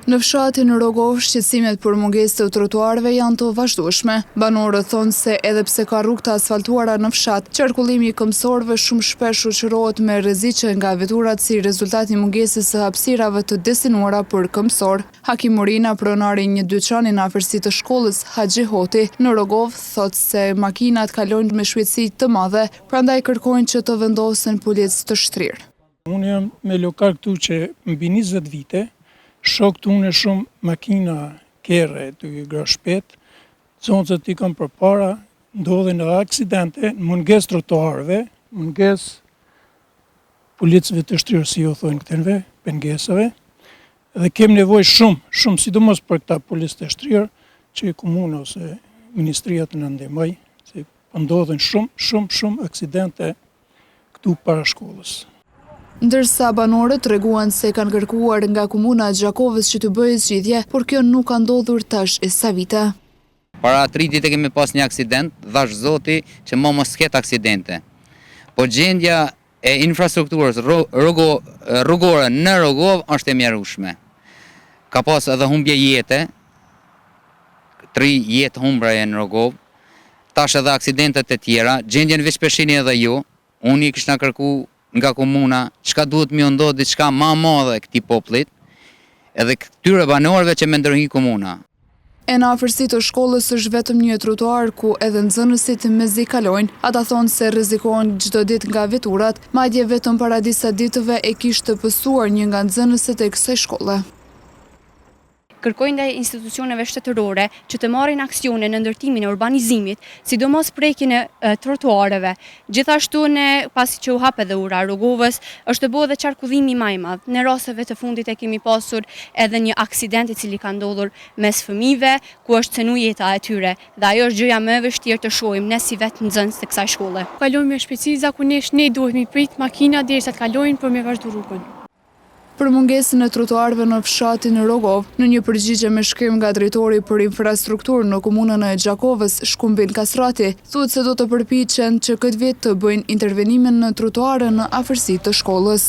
Në fshatin Rogov, shqetësimet për mungesë të trotuarëve janë të vazhdueshme. Banorët thonë se edhe pse ka rrugë të asfaltuara në fshat, qarkullimi i këmbësorëve shumë shpesh shoqërohet me rreziqe nga veturat si rezultat i mungesës së hapësirave të destinuara për këmbësor. Hakim Murina, pronari i një dyqani në afërsi të shkollës Haxhi Hoti në Rogov, thotë se makinat kalojnë me shpejtësi të madhe, prandaj kërkojnë që të vendosen policë të shtrirë. Unë jam me lokal këtu që mbi 20 vite, shok të unë shumë makina kere të gra shpet, zonëzët i kam përpara, ndodhen edhe aksidente, munges trotuarëve, munges policëve të shtrirë, si jo thojnë këtërve, pengesave, dhe kem nevoj shumë, sidomos për këta policë të shtrirë, që i komunë ose ministria të në ndihmoj, se ndodhen shumë aksidente këtu para shkollës. Ndërsa banorët treguan se kanë kërkuar nga komuna e Gjakovës që të bëjë zgjidhje, por kjo nuk ka ndodhur tash e sa vite. Para 3 ditë kemi pas një aksident, dhash zoti që mos ketë aksidente. Po gjendja e infrastrukturës rrugore në Rogov është e mjerueshme. Ka pas edhe humbje jete, 3 jetë humbra në Rogov, tash edhe aksidentet e tjera, gjendjen veç përshini edhe ju, unë i kishna kërku nga komuna, çka duhet më ndodhë diçka më e madhe këtij popullit, edhe këtyre banorëve që më ndërhyj komuna. E në afërsi të shkollës është vetëm një trotuar ku edhe nxënësit mezi kalojnë. Ata thonë se rrezikohen çdo ditë nga veturat, madje vetëm para disa ditëve e kishte pësuar një nga nxënësit e kësaj shkolle. Kërkojnë ndaj institucioneve shtetërore që të marrin aksione në ndërtimin e urbanizimit, sidomos prekjen e trotuareve. Gjithashtu pasi që u hap edhe ura Rogovës, është bërë edhe qarkullimi më i madh. Në rasteve të fundit e kemi pasur edhe një aksident i cili ka ndodhur mes fëmijëve, ku është cenu jeta e tyre, dhe ajo është gjëja më e vështirë të shohim ne si vetë nxënës të kësaj shkolle. Kalojmë me shpejtësi, zakonisht ne duhet mi prit makina derisa të kalojnë për me vazhdu rrugën. Për mungesën e trotuarëve në fshatin Rogov, në një përgjigje me shkrim nga drejtori për infrastrukturë në komunën e Gjakovës, Shkumbin Kasrati, thuhet se do të përpiqen që këtë vit të bëjnë intervenimin në trotuare në afërsi të shkollës.